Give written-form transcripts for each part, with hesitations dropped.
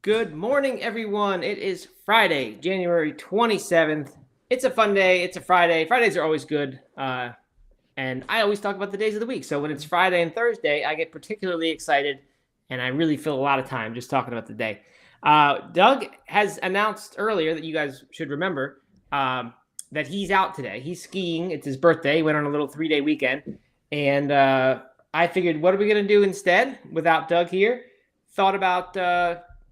Good morning, everyone. It is Friday, January 27th. It's a fun day. It's a Friday. Fridays are always good. And I always talk about the days of the week. So when it's Friday and Thursday, I get particularly excited and I really fill a lot of time just talking about the day. Doug has announced earlier that you guys should remember that he's out today. He's skiing. It's his birthday. He went on a little 3-day weekend. And I figured, what are we going to do instead without Doug here? Thought about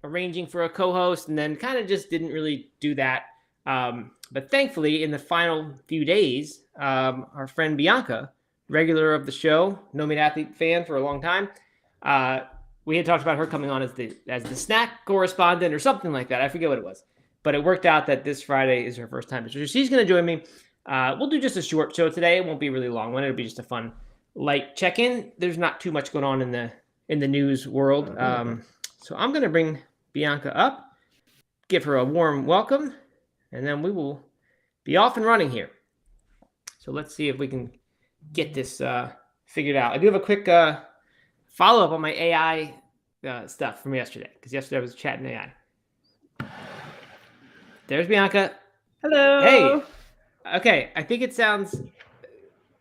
arranging for a co-host and then kind of just didn't really do that. But thankfully, in the final few days, our friend Bianca, regular of the show, No Meat Athlete fan for a long time, we had talked about her coming on as the snack correspondent or something like that. I forget what it was. But it worked out that this Friday is her first time. So she's going to join me. We'll do just a short show today. It won't be really long one. It'll be just a fun light check-in. There's not too much going on in the news world. So I'm going to bring Bianca up, give her a warm welcome, and then we will be off and running here. So let's see if we can get this figured out. I do have a quick follow-up on my AI stuff from yesterday, because yesterday I was chatting AI. There's Bianca. Hello. Hey. Okay, I think it sounds...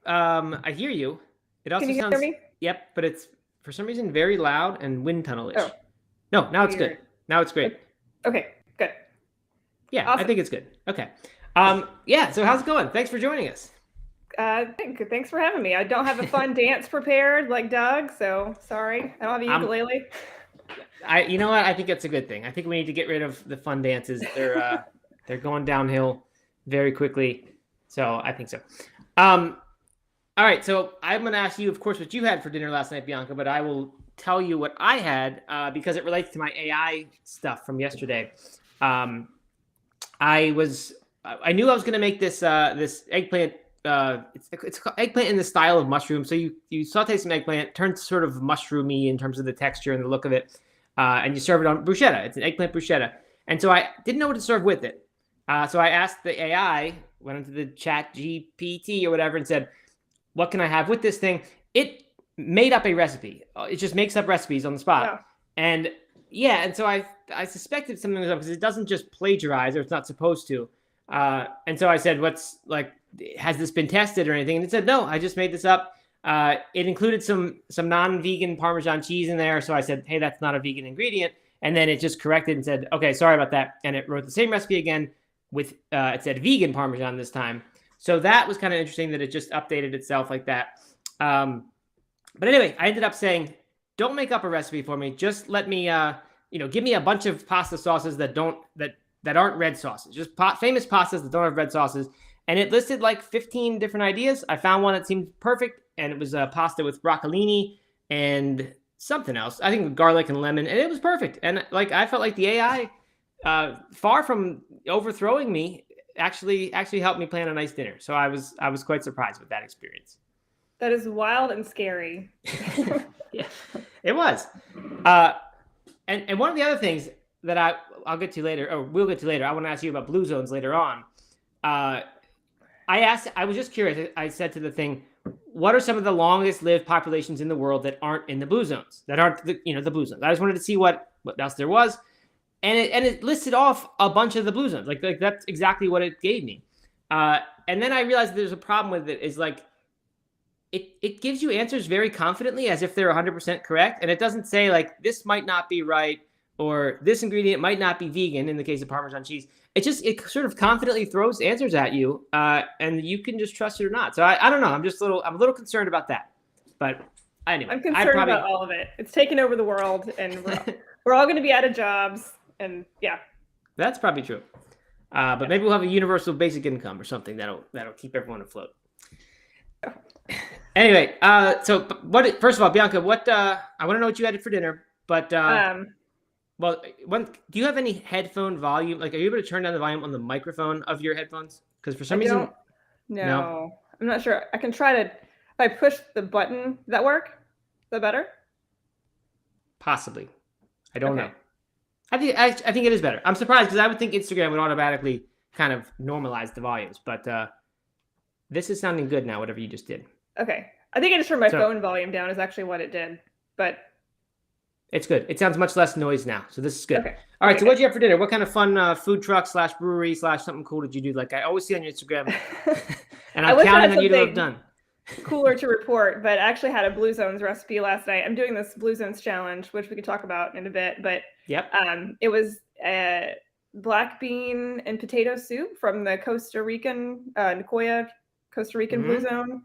I hear you. It also Can you sounds... hear me? Yep, but it's, for some reason, very loud and wind tunnel-ish. Oh. No, now it's good. Now it's great. Okay, good. Yeah, Awesome. I think it's good. Okay. Yeah, so how's it going? Thanks for joining us. Thanks for having me. I don't have a fun dance prepared like Doug, so sorry. I don't have a ukulele. You know what? I think that's a good thing. I think we need to get rid of the fun dances. They're going downhill very quickly. So I think so. All right, so I'm going to ask you, of course, what you had for dinner last night, Bianca, but I will tell you what I had because it relates to my AI stuff from yesterday. I knew I was going to make this eggplant. It's eggplant in the style of mushroom. So you saute some eggplant, turns sort of mushroomy in terms of the texture and the look of it, and you serve it on bruschetta. It's an eggplant bruschetta. And so I didn't know what to serve with it. So I asked the AI, went into the chat GPT or whatever, and said, what can I have with this thing? It made up a recipe. It just makes up recipes on the spot. Yeah. And so I suspected something was up because it doesn't just plagiarize, or it's not supposed to. And so I said, has this been tested or anything? And it said, no, I just made this up. It included some non-vegan Parmesan cheese in there. So I said, hey, that's not a vegan ingredient. And then it just corrected and said, okay, sorry about that. And it wrote the same recipe again with, it said vegan Parmesan this time. So that was kind of interesting that it just updated itself like that. But anyway, I ended up saying, don't make up a recipe for me. Just let me, give me a bunch of pasta sauces that aren't red sauces. Just famous pastas that don't have red sauces. And it listed like 15 different ideas. I found one that seemed perfect, and it was a pasta with broccolini and something else. I think with garlic and lemon, and it was perfect. And I felt like the AI, far from overthrowing me, actually helped me plan a nice dinner. So I was quite surprised with that experience. That is wild and scary. Yeah, it was. And one of the other things that I'll get to later, or we'll get to later, I want to ask you about blue zones later on. I was just curious. I said to the thing, what are some of the longest lived populations in the world that aren't in the blue zones, that aren't the blue zones? I just wanted to see what else there was. And it listed off a bunch of the blue zones. Like that's exactly what it gave me. And then I realized there's a problem with it, is like, it gives you answers very confidently as if they're 100% correct. And it doesn't say like, this might not be right, or this ingredient might not be vegan in the case of Parmesan cheese. It sort of confidently throws answers at you, and you can just trust it or not. So I don't know. I'm a little concerned about that. But anyway. I'm concerned about all of it. It's taken over the world, and we're all going to be out of jobs. And yeah. That's probably true. But maybe we'll have a universal basic income or something that'll keep everyone afloat. Anyway, so first of all, Bianca, I want to know what you had for dinner, but well, do you have any headphone volume? Like, are you able to turn down the volume on the microphone of your headphones? Because for some reason, no, I'm not sure. I can try to. If I push the button, does that work? Is that better? Possibly. I don't know. I think it is better. I'm surprised because I would think Instagram would automatically kind of normalize the volumes, but this is sounding good now. Whatever you just did. Okay, I think I just turned my phone volume down. Is actually what it did, but It's good. It sounds much less noise now, so this is good. Okay. All right, Okay, so what'd you have for dinner? What kind of fun food truck / brewery / something cool did you do? Like I always see on your Instagram, and I I'm wish I counting had on you to have something done. cooler to report, but I actually had a Blue Zones recipe last night. I'm doing this Blue Zones challenge, which we could talk about in a bit, but Yep. it was black bean and potato soup from the Costa Rican Nicoya Costa Rican Blue Zone.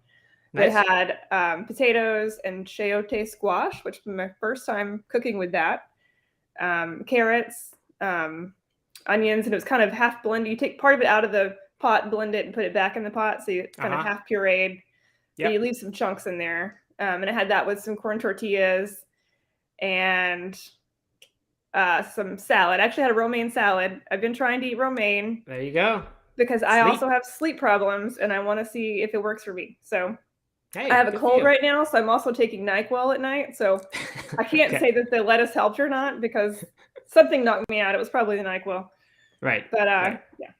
That Nice. had potatoes and chayote squash, which was my first time cooking with that. Carrots, onions, and it was kind of half blended. You take part of it out of the pot, blend it, and put it back in the pot, so it's kind of half pureed. But you leave some chunks in there. And I had that with some corn tortillas and some salad. I actually had a romaine salad. I've been trying to eat romaine. There you go. Because I also have sleep problems, and I want to see if it works for me. So hey, I have a cold right now, so I'm also taking NyQuil at night. So I can't say that the lettuce helped or not because something knocked me out. It was probably the NyQuil. Right. But right. yeah.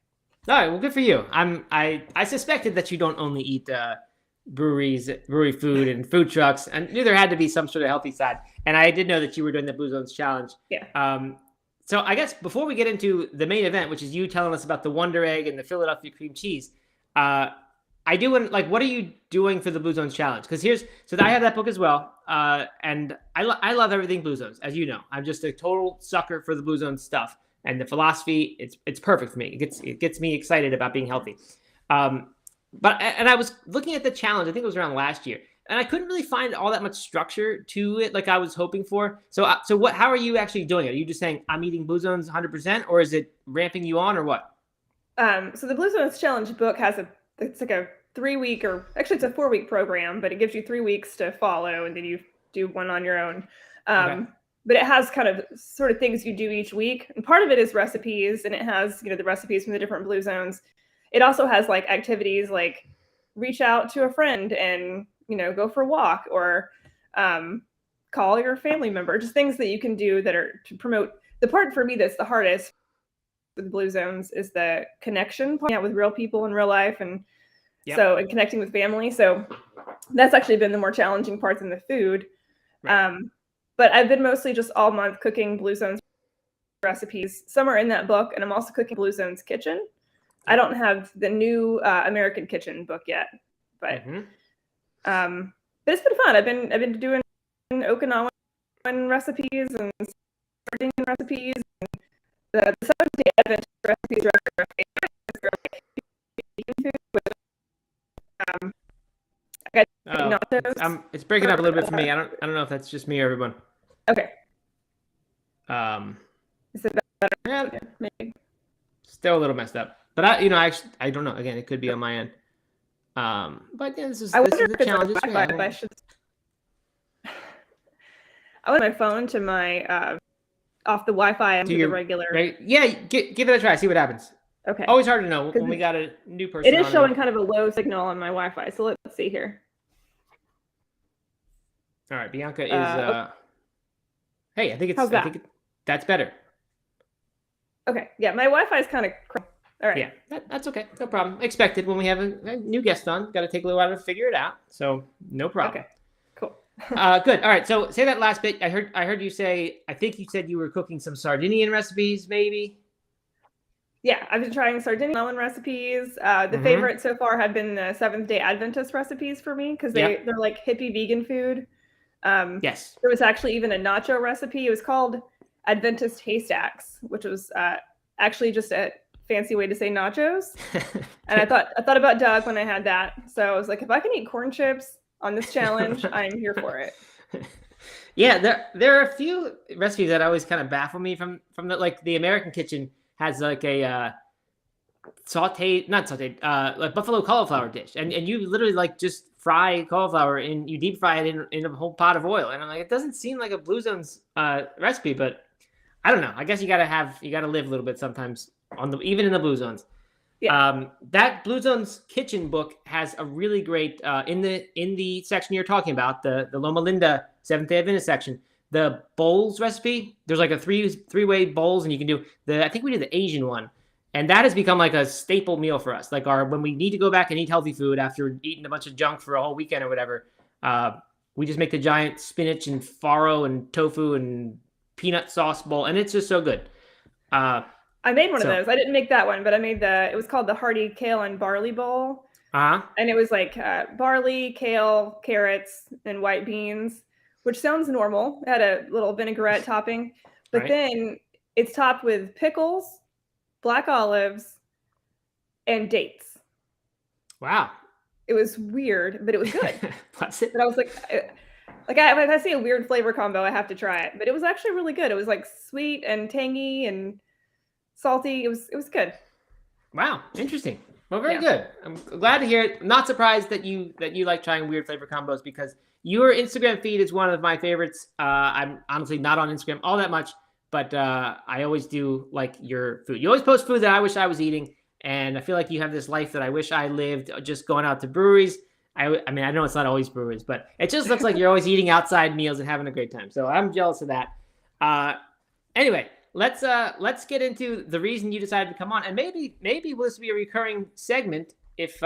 All right. Well, good for you. I suspected that you don't only eat brewery food and food trucks, and knew there had to be some sort of healthy side. And I did know that you were doing the Blue Zones challenge. Yeah. So I guess before we get into the main event, which is you telling us about the Wonder Egg and the Philadelphia cream cheese, I do want, like, what are you doing for the Blue Zones challenge? Because I have that book as well, and I love everything Blue Zones, as you know. I'm just a total sucker for the Blue Zones stuff, and the philosophy. It's perfect for me. It gets me excited about being healthy. But I was looking at the challenge. I think it was around last year, and I couldn't really find all that much structure to it like I was hoping for. So what? How are you actually doing it? Are you just saying I'm eating Blue Zones 100%, or is it ramping you on, or what? So the Blue Zones challenge book it's like a 3-week, or actually it's a 4-week program, but it gives you 3 weeks to follow, and then you do one on your own. But it has kind of sort of things you do each week, and part of it is recipes, and it has the recipes from the different Blue Zones. It also has like activities like reach out to a friend and go for a walk, or call your family member, just things that you can do that are to promote. The part for me that's the hardest with Blue Zones is the connection part with real people in real life, and connecting with family. So that's actually been the more challenging part than the food. Right. But I've been mostly just all month cooking Blue Zones recipes. Some are in that book, and I'm also cooking Blue Zones Kitchen. I don't have the new American Kitchen book yet, but it's been fun. I've been doing Okinawan recipes and Sardinian recipes. And the Seventh-day Adventist recipes are my favorite. Food, but, I got nachos. It's breaking up a little bit for me. I don't know if that's just me or everyone. Okay. Is it better? Yeah, maybe. Still a little messed up. But I don't know. Again, it could be on my end. But yeah, this is the challenge. I want my phone to my off the Wi-Fi and to the regular. Right? Yeah, give it a try. See what happens. Okay. Always hard to know when we got a new person. It is showing kind of a low signal on my Wi-Fi. So let's see here. All right, Bianca is. Hey, I think that's better. Okay. Yeah, my Wi-Fi is kind of. All right. Yeah, that's okay. No problem. Expected when we have a new guest on. Got to take a little while to figure it out. So no problem. Okay. Cool. Good. All right. So say that last bit. I heard you say. I think you said you were cooking some Sardinian recipes, maybe. Yeah, I've been trying Sardinian recipes. The favorites so far have been the Seventh-day Adventist recipes for me because they're like hippie vegan food. Yes. There was actually even a nacho recipe. It was called Adventist Haystacks, which was actually just a fancy way to say nachos. And I thought about Doug when I had that. So I was like, if I can eat corn chips on this challenge, I'm here for it. Yeah, there are a few recipes that always kind of baffle me from the American Kitchen has like a like buffalo cauliflower dish, and you literally like just fry cauliflower and you deep fry it in a whole pot of oil, and I'm like, it doesn't seem like a Blue Zones recipe, but I don't know. I guess you gotta live a little bit sometimes even in the Blue Zones. Yeah. That Blue Zones kitchen book has a really great in the section you're talking about, the Loma Linda Seventh-day Adventist section. The bowls recipe, there's like a three-way bowls, and you can do I think we did the Asian one, and that has become like a staple meal for us. Like when we need to go back and eat healthy food after eating a bunch of junk for a whole weekend or whatever, we just make the giant spinach and farro and tofu and peanut sauce bowl, and it's just so good. I made one of those. I didn't make that one, but I made it was called the Hearty Kale and Barley Bowl. And it was like barley, kale, carrots, and white beans, which sounds normal. It had a little vinaigrette topping, but then it's topped with pickles, black olives, and dates. Wow. It was weird, but it was good. That's it. But I was like if I see a weird flavor combo, I have to try it. But it was actually really good. It was like sweet and tangy and salty. It was good. Wow, interesting. Well, very good. I'm glad to hear it. I'm not surprised that you like trying weird flavor combos, because your Instagram feed is one of my favorites. I'm honestly not on Instagram all that much, but I always do like your food. You always post food that I wish I was eating, and I feel like you have this life that I wish I lived, just going out to breweries. I mean, I know it's not always breweries, but it just looks like you're always eating outside meals and having a great time. So I'm jealous of that. Anyway, let's get into the reason you decided to come on, and maybe this will be a recurring segment if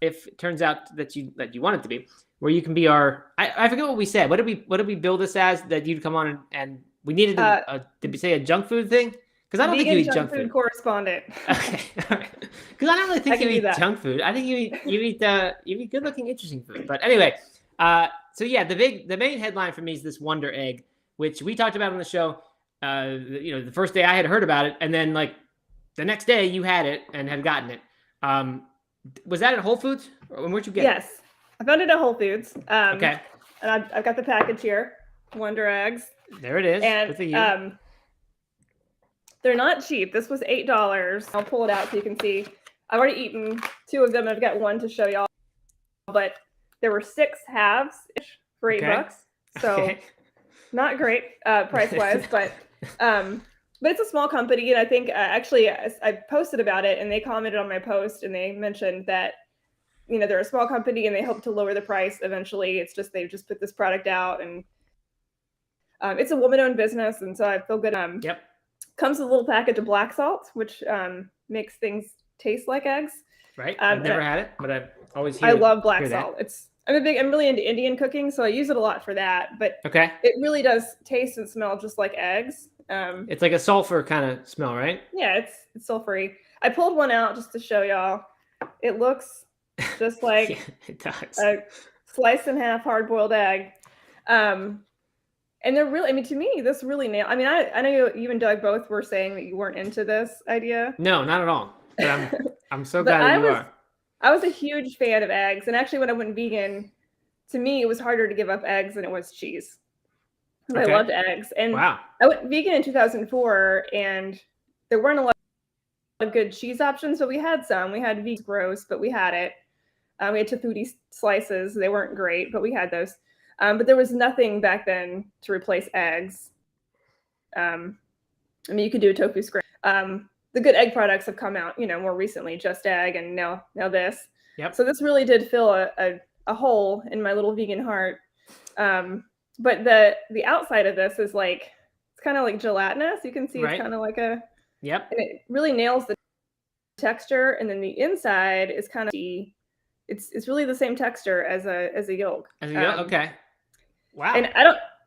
it turns out that you want it to be, where you can be our. I forget what we said. What did we build this as, that you'd come on and we needed did we say a junk food thing? Because I don't think you eat junk food correspondent. Okay, all right. Because I don't really think you eat junk food. I think you eat good looking, interesting food. But anyway, so yeah, the main headline for me is this Wonder Egg, which we talked about on the show. The first day I had heard about it, and then like the next day you had it and had gotten it. Was that at Whole Foods, or where'd you get it? Yes, I found it at Whole Foods. Okay. And I've got the package here, Wonder Eggs. There it is. And they're not cheap. This was $8. I'll pull it out so you can see. I've already eaten 2 of them. I've got one to show y'all, but there were 6 halves for $8. So not great price wise, but it's a small company, and I think actually I posted about it, and they commented on my post, and they mentioned that they're a small company and they hope to lower the price eventually. It's just they've just put this product out, and it's a woman-owned business, and so I feel good. Yep. Comes with a little package of black salt, which makes things taste like eggs. Right. I've never had it, but I've always I love black salt. I'm really into Indian cooking, so I use it a lot for that. But it really does taste and smell just like eggs. It's like a sulfur kind of smell, right? Yeah, it's sulfury. I pulled one out just to show y'all. It looks just like it does. A sliced in half hard-boiled egg. And they're really, I mean, to me, this really I mean, I know you and Doug both were saying that you weren't into this idea. No, not at all. But I'm so glad that you are. I was a huge fan of eggs. And actually, when I went vegan, to me, it was harder to give up eggs than it was cheese. I loved eggs. And I went vegan in 2004, and there weren't a lot of good cheese options, but we had some. We had vegan gross, but we had it. We had tofurkey slices. They weren't great, but we had those. But there was nothing back then to replace eggs. I mean, you could do a tofu scramble. The good egg products have come out, more recently, Just Egg, and now this. Yep. So this really did fill a hole in my little vegan heart. But the outside of this is like, it's kind of like gelatinous. You can see it's kind of like a. Yep. And it really nails the texture, and then the inside is kind of. It's really the same texture as a yolk. As a yolk, okay. Wow. And I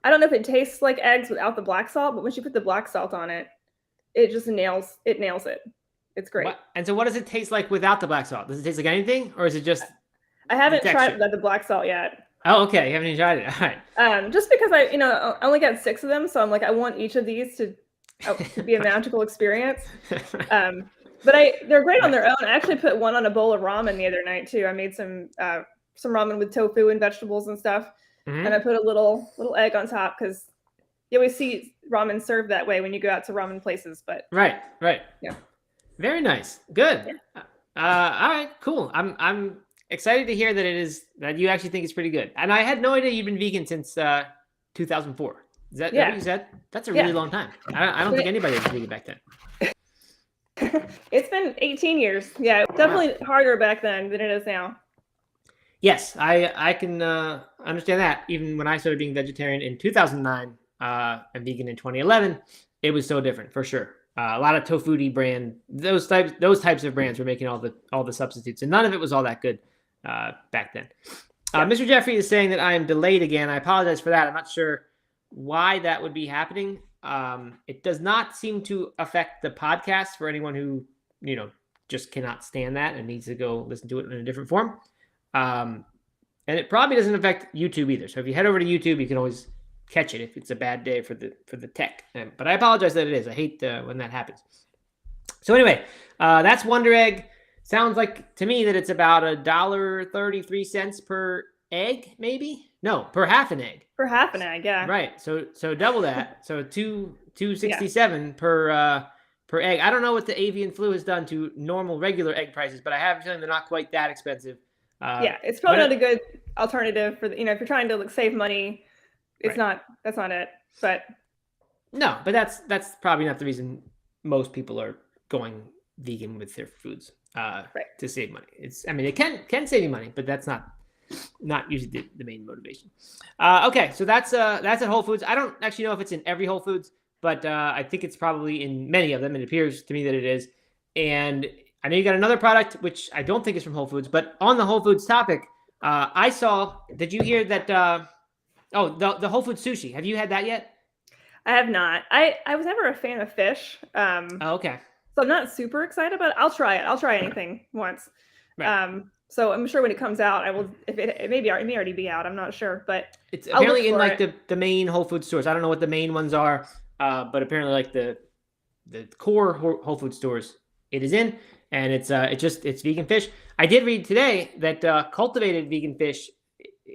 don't know if it tastes like eggs without the black salt, but once you put the black salt on it, it just nails it. It's great. What? And so what does it taste like without the black salt? Does it taste like anything, or is it just I haven't tried it without the black salt yet. Oh, okay. You haven't even tried it. All right. Just because I only got 6 of them, so I'm like, I want each of these to be a magical experience. But they're great on their own. I actually put one on a bowl of ramen the other night too. I made some ramen with tofu and vegetables and stuff. Mm-hmm. And I put a little egg on top, because you always see ramen served that way when you go out to ramen places. But right. Yeah. Very nice. Good. Yeah. All right, cool. I'm excited to hear that you actually think it's pretty good. And I had no idea you've been vegan since 2004. Is that what you said? That's a really long time. I don't think anybody was vegan back then. It's been 18 years. Yeah, definitely harder back then than it is now. Yes, I can understand that. Even when I started being vegetarian in 2009 and vegan in 2011, it was so different for sure. A lot of Tofurkey brand, those types of brands were making all the substitutes, and none of it was all that good back then. Mr. Jeffrey is saying that I am delayed again. I apologize for that. I'm not sure why that would be happening. It does not seem to affect the podcast for anyone who, just cannot stand that and needs to go listen to it in a different form. And it probably doesn't affect YouTube either. So if you head over to YouTube, you can always catch it if it's a bad day for the tech. But I apologize that it is. I hate when that happens. So anyway, that's Wonder Egg. Sounds like to me that it's about $1.33 per egg, maybe? No, per half an egg. For half an egg, yeah. Right. So double that. So $2.67 per egg. I don't know what the avian flu has done to normal regular egg prices, but I have a feeling they're not quite that expensive. It's probably not a good alternative for if you're trying to save money. It's not. That's not it. But no, but that's probably not the reason most people are going vegan with their foods. To save money. It can save you money, but that's not usually the main motivation. Okay, so that's at Whole Foods. I don't actually know if it's in every Whole Foods, but I think it's probably in many of them. It appears to me that it is. And I know you got another product, which I don't think is from Whole Foods, but on the Whole Foods topic, I saw, did you hear that, the Whole Foods sushi, have you had that yet? I have not. I was never a fan of fish. Okay. So I'm not super excited about it. I'll try it. I'll try anything once. Right. So I'm sure when it comes out, I will. If it may already be out. I'm not sure, but it's apparently in like the main Whole Foods stores. I don't know what the main ones are, but apparently like the core Whole Foods stores it is in, and it's vegan fish. I did read today that cultivated vegan fish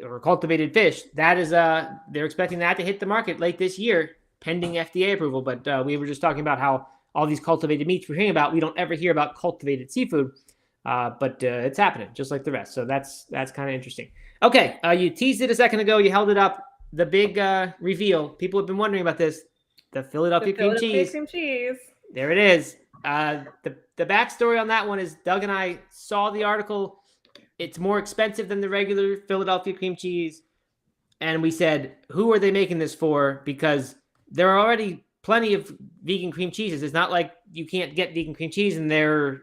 or cultivated fish that is they're expecting that to hit the market late this year, pending FDA approval. But we were just talking about how all these cultivated meats we're hearing about, we don't ever hear about cultivated seafood, but it's happening just like the rest. So that's kind of interesting. Okay, you teased it a second ago. You held it up. The big reveal. People have been wondering about this. The Philadelphia cream cheese. There it is. The backstory on that one is Doug and I saw the article. It's more expensive than the regular Philadelphia cream cheese. And we said, who are they making this for? Because there are already plenty of vegan cream cheeses. It's not like you can't get vegan cream cheese and they're,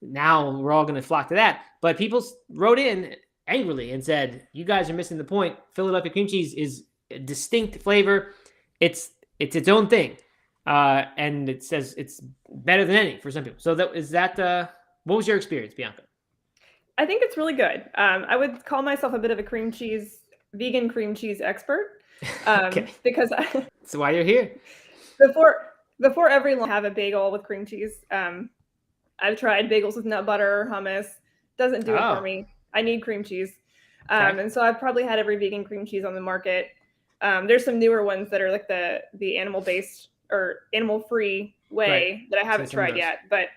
now we're all going to flock to that. But people wrote in angrily and said, you guys are missing the point. Philadelphia cream cheese is a distinct flavor. It's its own thing. And it says it's better than any for some people. So what was your experience, Bianca? I think it's really good. I would call myself a bit of a vegan cream cheese expert. Okay. Because that's why you're here. Before every lunch, I have a bagel with cream cheese. I've tried bagels with nut butter, hummus. Doesn't do it for me. I need cream cheese. Okay. And so I've probably had every vegan cream cheese on the market. There's some newer ones that are like the animal-based or animal-free way that I haven't tried yet. But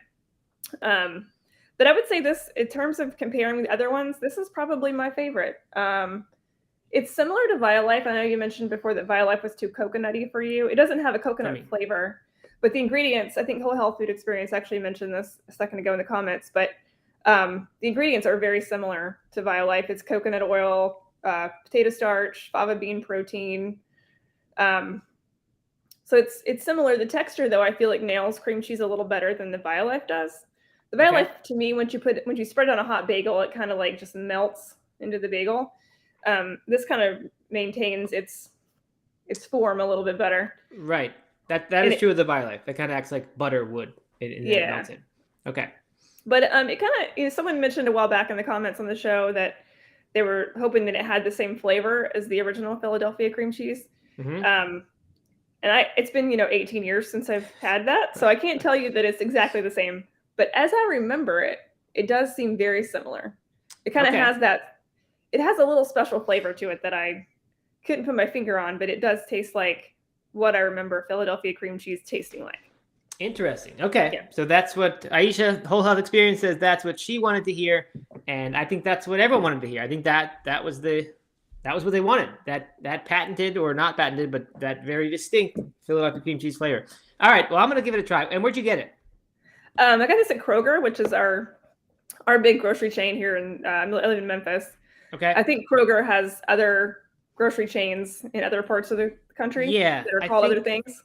I would say this, in terms of comparing the other ones, this is probably my favorite. It's similar to Violife. I know you mentioned before that Violife was too coconutty for you. It doesn't have a coconut flavor, but the ingredients, I think Whole Health Food Experience actually mentioned this a second ago in the comments, but the ingredients are very similar to Violife. It's coconut oil, potato starch, fava bean protein. So it's similar. The texture, though, I feel like nails cream cheese a little better than the Violife does. The Violife, to me, when you spread it on a hot bagel, it kind of like just melts into the bagel. This kind of maintains its form a little bit better. Right. That is true of the Violife. It kind of acts like butter would. It melts in. Okay. But it kind of, someone mentioned a while back in the comments on the show that they were hoping that it had the same flavor as the original Philadelphia cream cheese. Mm-hmm. And it's been 18 years since I've had that, so I can't tell you that it's exactly the same. But as I remember it, it does seem very similar. It kind of has that. It has a little special flavor to it that I couldn't put my finger on, but it does taste like what I remember Philadelphia cream cheese tasting like. Interesting. Okay. Yeah. So that's what Aisha, Whole Health Experience, says that's what she wanted to hear. And I think that's what everyone wanted to hear. I think that was what they wanted. That patented or not patented, but that very distinct Philadelphia cream cheese flavor. All right. Well, I'm going to give it a try. And where'd you get it? I got this at Kroger, which is our big grocery chain here I live in Memphis. Okay. I think Kroger has other grocery chains in other parts of the country that are called other things.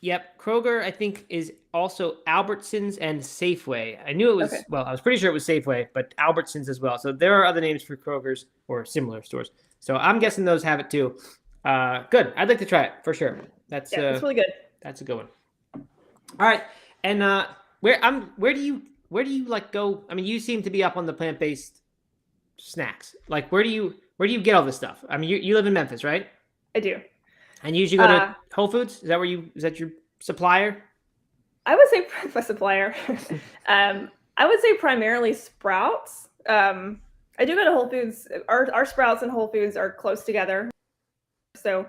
Yep, Kroger, I think, is also Albertsons and Safeway. I knew it was, Okay. well, I was pretty sure it was Safeway, but Albertsons as well. So there are other names for Kroger's or similar stores. So I'm guessing those have it too. Good. I'd like to try it for sure. That's Yeah, it's really good. that's a good one. All right, and where do you like go? I mean, you seem to be up on the plant-based snacks. Like, where do you get all this stuff? I mean, you live in Memphis, right? I do. And you usually go to Whole Foods. Is that your supplier? I would say my supplier. I would say primarily Sprouts. I do go to Whole Foods. Our Sprouts and Whole Foods are close together, so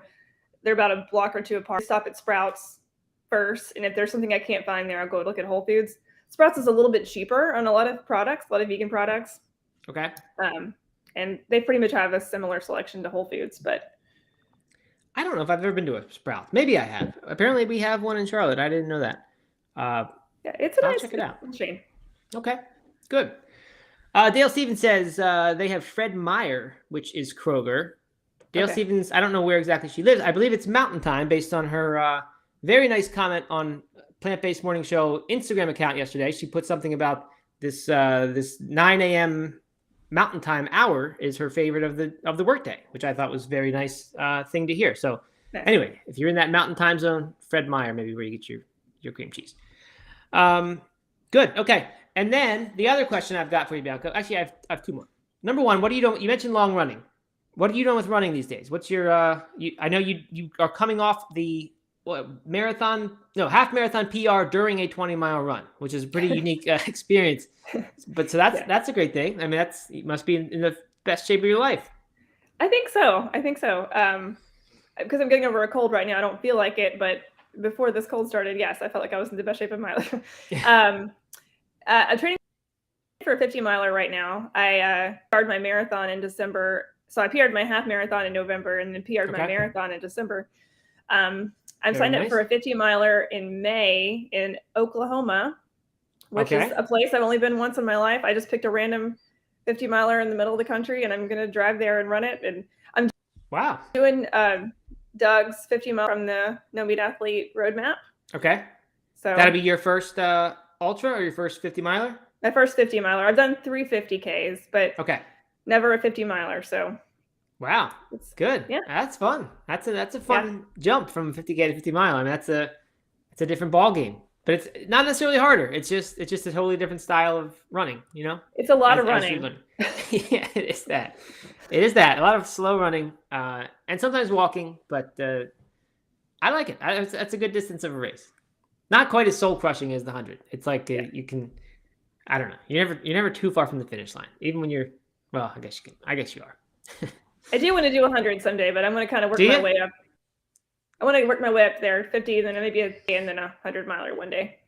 they're about a block or two apart. I stop at Sprouts first, and if there's something I can't find there, I'll go look at Whole Foods. Sprouts is a little bit cheaper on a lot of products, a lot of vegan products. Okay. And they pretty much have a similar selection to Whole Foods, but I don't know if I've ever been to a Sprouts. Maybe I have. Apparently, we have one in Charlotte. I didn't know that. yeah, it's a I'll nice check it out. chain. Okay, good. Dale Stevens says they have Fred Meyer, which is Kroger. Dale Okay. Stevens, I don't know where exactly she lives. I believe it's Mountain Time based on her very nice comment on Plant Based Morning Show Instagram account yesterday. She put something about this 9 a.m. Mountain Time hour is her favorite of the workday, which I thought was very nice thing to hear. So Nice. anyway, if you're in that Mountain Time zone, Fred Meyer, maybe where you get your cream cheese. Good. Okay. And then the other question I've got for you, Bianca. Actually, I have two more. Number one, what are you doing? You mentioned long running. What are you doing with running these days? What's your I know you are coming off the half marathon PR during a 20-mile run, which is a pretty unique experience. But so that's a great thing. I mean, you must be in the best shape of your life. I think so. Because I'm getting over a cold right now, I don't feel like it, but before this cold started, yes, I felt like I was in the best shape of my life. I'm training for a 50-miler right now. I PR'd my marathon in December. So I PR'd my half marathon in November and then PR'd my marathon in December. I'm signed up for a 50-miler in May in Oklahoma, which is a place I've only been once in my life. I just picked a random 50-miler in the middle of the country, and I'm going to drive there and run it. And I'm doing Doug's 50-mile from the No Meat Athlete roadmap. Okay. So that'll be your first ultra or your first 50-miler? My first 50-miler. I've done 3 50Ks, but never a 50-miler. So wow, it's good. Yeah, that's fun. That's a fun jump from 50K to 50-mile. I mean, it's a different ball game, but it's not necessarily harder. It's just a totally different style of running. You know, it's a lot of running. Yeah, it is that. It is that. A lot of slow running and sometimes walking, but I like it. That's a good distance of a race. Not quite as soul crushing as the 100. It's like you can. I don't know. You're never too far from the finish line, even when you're. Well, I guess you are. I do want to do 100 someday, but I'm going to kind of work my way up. I want to work my way up there, 50, then maybe and then a 100-miler one day.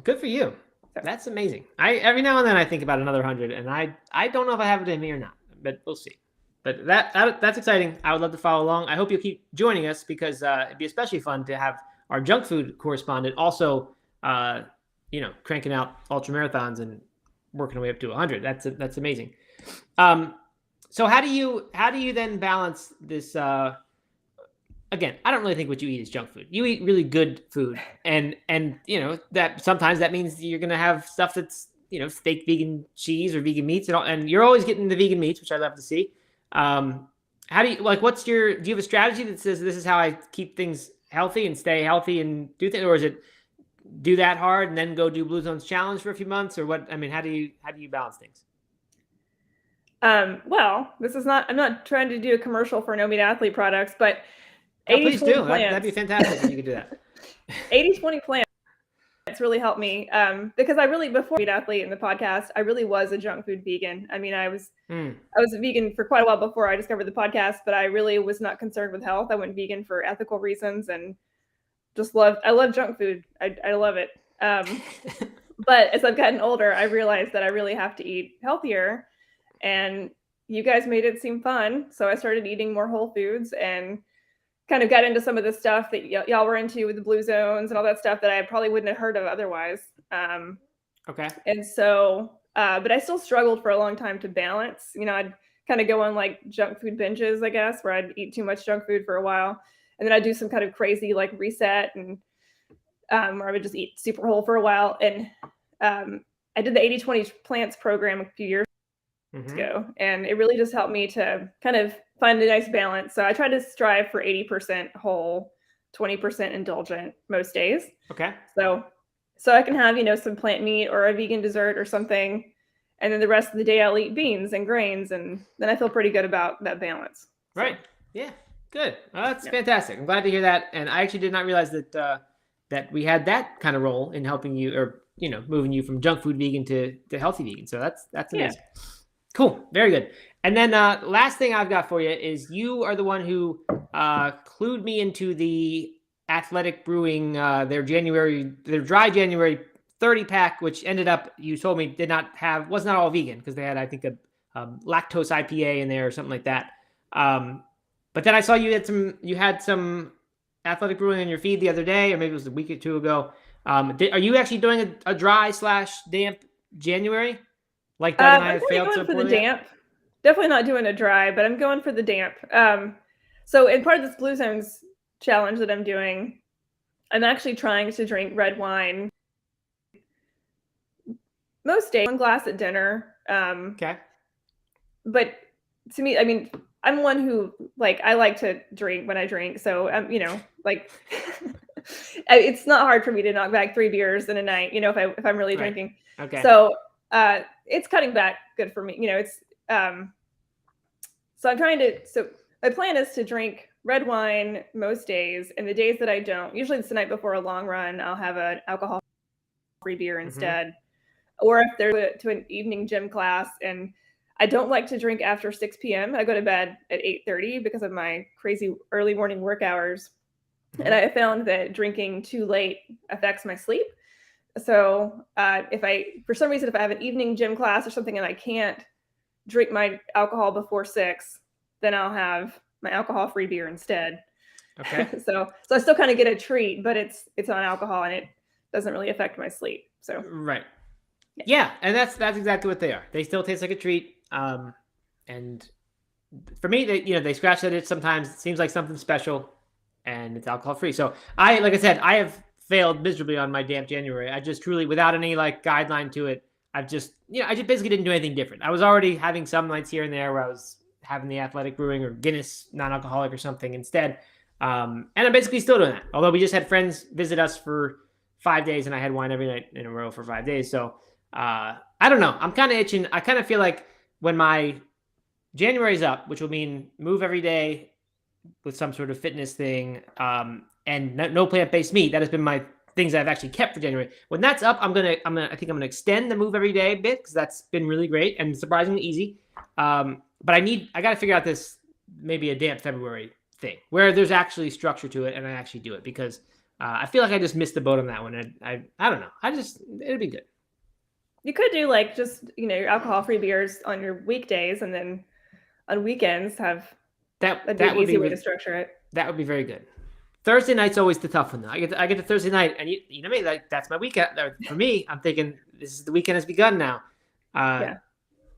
Good for you. So. That's amazing. Every now and then I think about another 100, and I don't know if I have it in me or not, but we'll see. But that's exciting. I would love to follow along. I hope you'll keep joining us because it'd be especially fun to have our junk food correspondent also, cranking out ultra marathons and working our way up to 100. That's amazing. So how do you then balance this? Again, I don't really think what you eat is junk food. You eat really good food, and that sometimes that means you're gonna have stuff that's fake vegan cheese or vegan meats and you're always getting the vegan meats, which I love to see. How do you do you have a strategy that says this is how I keep things healthy and stay healthy and do things, or is it do that hard and then go do Blue Zones Challenge for a few months, or what? I mean, how do you balance things? Well, I'm not trying to do a commercial for No Meat Athlete products, but 80/20 please do. That'd be fantastic if you could do that. 80/20 plans. It's really helped me because before Meat Athlete in the podcast, I really was a junk food vegan. I mean, I was a vegan for quite a while before I discovered the podcast, but I really was not concerned with health. I went vegan for ethical reasons and I love junk food. I love it. But as I've gotten older, I realized that I really have to eat healthier. And you guys made it seem fun. So I started eating more whole foods and kind of got into some of the stuff that y'all were into with the Blue Zones and all that stuff that I probably wouldn't have heard of otherwise. And so, but I still struggled for a long time to balance. I'd kind of go on like junk food binges, I guess, where I'd eat too much junk food for a while. And then I'd do some kind of crazy like reset and where I would just eat super whole for a while. And I did the 80/20 plants program a few years ago, and it really just helped me to kind of find a nice balance. So I try to strive for 80% whole, 20% indulgent most days. Okay. So I can have, some plant meat or a vegan dessert or something, and then the rest of the day I'll eat beans and grains, and then I feel pretty good about that balance. Right. Yeah. Good. Well, that's fantastic. I'm glad to hear that. And I actually did not realize that that we had that kind of role in helping you, or moving you from junk food vegan to healthy vegan. So that's amazing. Yeah. Cool. Very good. And then last thing I've got for you is you are the one who clued me into the Athletic Brewing their dry January 30 pack, which ended up, you told me, was not all vegan because they had, I think, a lactose IPA in there or something like that. But then I saw you had some Athletic Brewing in your feed the other day, or maybe it was a week or two ago. Are you actually doing a dry/damp January? Like Doug and I have failed so poorly? The damp. Definitely not doing a dry, but I'm going for the damp. So in part of this Blue Zones challenge that I'm doing, I'm actually trying to drink red wine most days, 1 glass at dinner. Okay. But to me, I mean, I'm one who I like to drink when I drink. So it's not hard for me to knock back 3 beers in a night, if I'm really drinking. Okay. So it's cutting back good for me. It's so I'm trying to. So my plan is to drink red wine most days, and the days that I don't, usually it's the night before a long run, I'll have an alcohol-free beer instead. Or if there's to an evening gym class, and I don't like to drink after 6 p.m. I go to bed at 8:30 because of my crazy early morning work hours. And I found that drinking too late affects my sleep. So for some reason, if I have an evening gym class or something and I can't drink my alcohol before 6, then I'll have my alcohol-free beer instead. Okay. So I still kind of get a treat, but it's on alcohol and it doesn't really affect my sleep. So right. Yeah, and that's exactly what they are. They still taste like a treat. And for me, they scratch that itch sometimes. It seems like something special, and it's alcohol free. So like I said, I have failed miserably on my damp January. I just truly, without any guideline to it, I just basically didn't do anything different. I was already having some nights here and there where I was having the Athletic Brewing or Guinness non-alcoholic or something instead. And I'm basically still doing that. Although we just had friends visit us for 5 days, and I had wine every night in a row for 5 days. So I don't know. I'm kind of itching. I kind of feel like when my January's up, which will mean move every day with some sort of fitness thing, and no plant-based meat. That has been my things I've actually kept for January. When that's up, I think I'm gonna extend the move every day a bit because that's been really great and surprisingly easy. But I got to figure out this maybe a damp February thing where there's actually structure to it and I actually do it because I feel like I just missed the boat on that one. I don't know. It'd be good. You could do just your alcohol-free beers on your weekdays, and then on weekends have that would be an easy way to structure it. That would be very good. Thursday night's always the tough one though. I get to Thursday night, and you know me, that's my weekend. For me, I'm thinking this is the weekend has begun now. Yeah.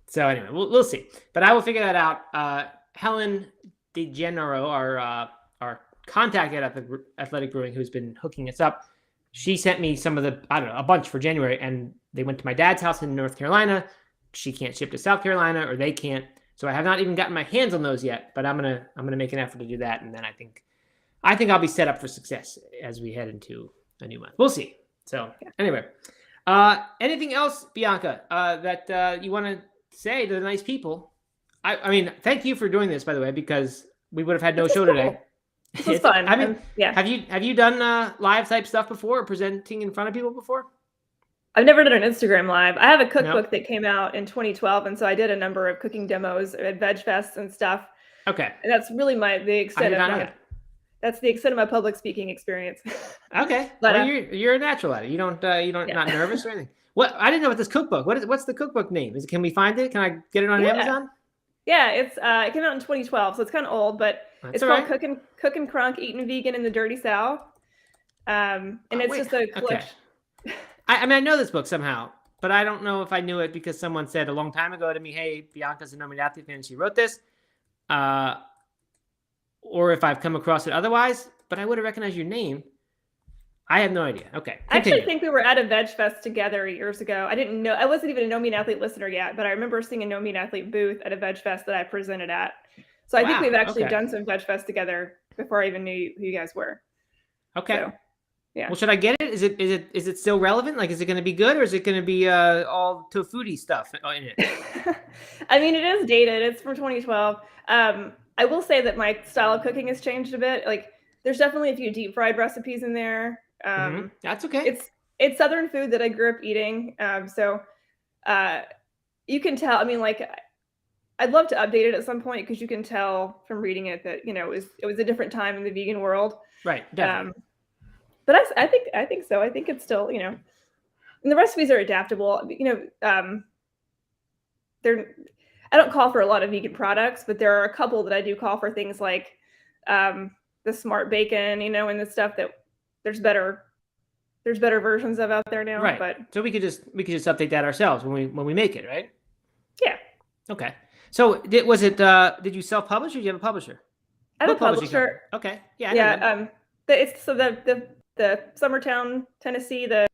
So anyway, we'll see. But I will figure that out. Helen DeGenero, our contact at Athletic Brewing, who's been hooking us up, she sent me some of a bunch for January, and they went to my dad's house in North Carolina. She can't ship to South Carolina, or they can't. So I have not even gotten my hands on those yet, but I'm gonna make an effort to do that, and then I think I'll be set up for success as we head into a new month. We'll see. So anyway, anything else, Bianca, that you want to say to the nice people? I mean, thank you for doing this, by the way, because we would have had no show today. This was fun. I mean, have you done live type stuff before, or presenting in front of people before? I've never done an Instagram live. I have a cookbook that came out in 2012, and so I did a number of cooking demos at Veg Fest and stuff. Okay. And that's really the extent of that. That's the extent of my public speaking experience. Okay. But you're a natural at it. You don't not nervous or anything. What I didn't know about this cookbook. What's the cookbook name? Can we find it? Can I get it on Amazon? Yeah, it came out in 2012, so it's kind of old, but it's called Cook and Crunk, Eating Vegan in the Dirty South. And it's just a collection. Okay. I know this book somehow, but I don't know if I knew it because someone said a long time ago to me, "Hey, Bianca's a No Meat Athlete fan, and she wrote this," or if I've come across it otherwise. But I would have recognized your name. I have no idea. Okay. I actually Continue. think we were at a Veg Fest together years ago. I didn't know, I wasn't even a No Meat Athlete listener yet, but I remember seeing a No Meat Athlete booth at a Veg Fest that I presented at. So I think Wow. we've actually Okay. done some Veg Fest together before I even knew who you guys were. Okay. So, yeah. Well, should I get it? Is it still relevant? Like, is it going to be good, or is it going to be all tofuti stuff in it? I mean, it is dated. It's from 2012. I will say that my style of cooking has changed a bit. Like, there's definitely a few deep fried recipes in there. That's okay. It's Southern food that I grew up eating. So you can tell. I mean, like, I'd love to update it at some point because you can tell from reading it that it was a different time in the vegan world. Right. Definitely. But I think so. I think it's still, and the recipes are adaptable. I don't call for a lot of vegan products, but there are a couple that I do call for, things like the smart bacon, and the stuff that there's better versions of out there now. Right. But so we could just update that ourselves when we make it, right? Yeah. Okay. So did you self-publish or did you have a publisher? I have a publisher. Okay. Yeah. Yeah. It's so the Summertown, Tennessee, the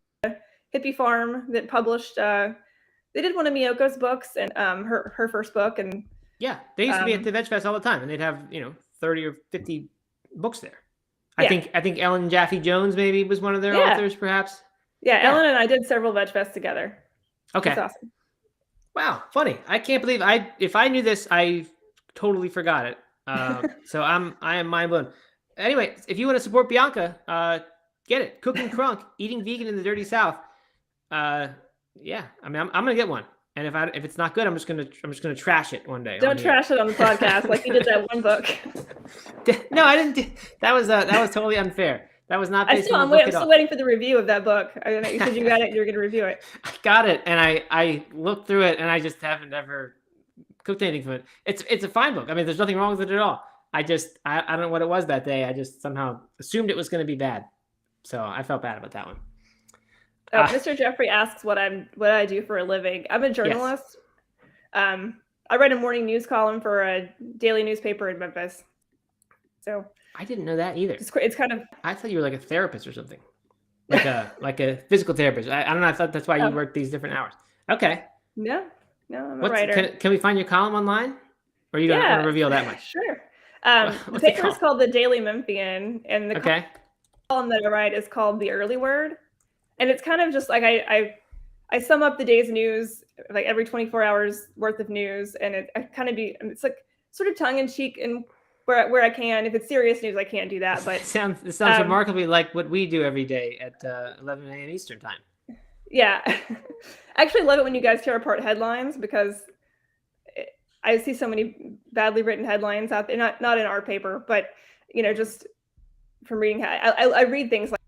hippie farm that published. They did one of Miyoko's books and her first book, and yeah, they used to be at the Veg Fest all the time, and they'd have 30 or 50 books there. I think Ellen Jaffe Jones maybe was one of their authors, perhaps. Yeah, Ellen and I did several Veg Fests together. Okay. That's awesome. Wow, funny. I can't believe if I knew this, I totally forgot it. So I am mind blown. Anyway, if you want to support Bianca, get it. Cooking Crunk, Eating Vegan in the Dirty South. Yeah, I mean, I'm gonna get one, and if it's not good, I'm just gonna trash it one day. Don't trash it on the podcast like you did that one book. No, I didn't. That was totally unfair. That was not. I'm still waiting for the review of that book. I know you said you got it. You're gonna review it. I got it, and I looked through it, and I just haven't ever cooked anything from it. It's a fine book. I mean, there's nothing wrong with it at all. I don't know what it was that day. I just somehow assumed it was going to be bad, so I felt bad about that one. Mr. Jeffrey asks what I do for a living. I'm a journalist. Yes. I write a morning news column for a daily newspaper in Memphis. So I didn't know that either. It's kind of. I thought you were like a therapist or something, like a physical therapist. I don't know. I thought that's why you work these different hours. Okay. No, I'm a writer. Can we find your column online, or you don't want to reveal that much? Sure. The paper is called the Daily Memphian, and the column that I write is called The Early Word. And it's kind of just like I sum up the day's news, like every 24 hours worth of news, and it's like sort of tongue in cheek and where I can. If it's serious news, I can't do that. But it sounds remarkably like what we do every day at 11 a.m. Eastern time. Yeah, I actually love it when you guys tear apart headlines, because I see so many badly written headlines out there. Not in our paper, but just from reading. I read things like.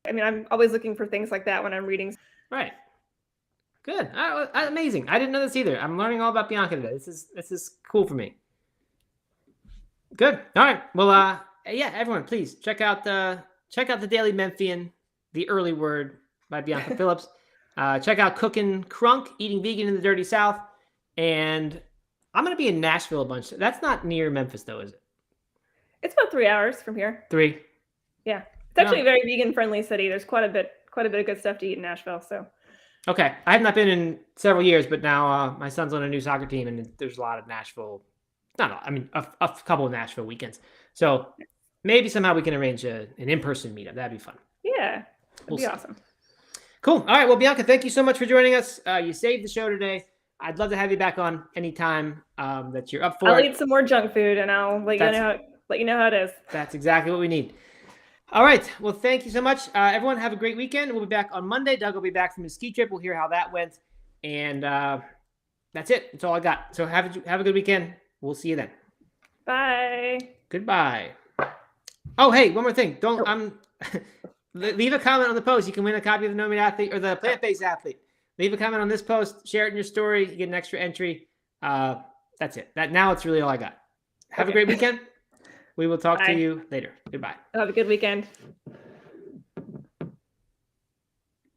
I mean, I'm always looking for things like that when I'm reading. Right. Good. Amazing. I didn't know this either. I'm learning all about Bianca today. This is cool for me. Good. All right. Well, yeah, everyone, please check out the Daily Memphian, The Early Word by Bianca Phillips. Check out Cooking Crunk, Eating Vegan in the Dirty South. And I'm going to be in Nashville a bunch. That's not near Memphis, though, is it? It's about 3 hours from here. 3? Yeah. It's actually a very vegan-friendly city. There's quite a bit of good stuff to eat in Nashville. So. Okay, I have not been in several years, but now my son's on a new soccer team, and there's a lot of Nashville. A couple of Nashville weekends. So maybe somehow we can arrange an in-person meetup. That'd be fun. Yeah, that'd be awesome. Cool. All right. Well, Bianca, thank you so much for joining us. You saved the show today. I'd love to have you back on anytime that you're up for. I'll eat some more junk food, and I'll let you know how it is. That's exactly what we need. All right. Well, thank you so much. Everyone have a great weekend. We'll be back on Monday. Doug will be back from his ski trip. We'll hear how that went. And that's it. That's all I got. So have a good weekend. We'll see you then. Bye. Goodbye. Oh, hey, one more thing. Leave a comment on the post. You can win a copy of the No Meat Athlete or the Plant-Based Athlete. Leave a comment on this post. Share it in your story. You get an extra entry. That's it. Now it's really all I got. Have a great weekend. We will talk to you later. Goodbye. Have a good weekend.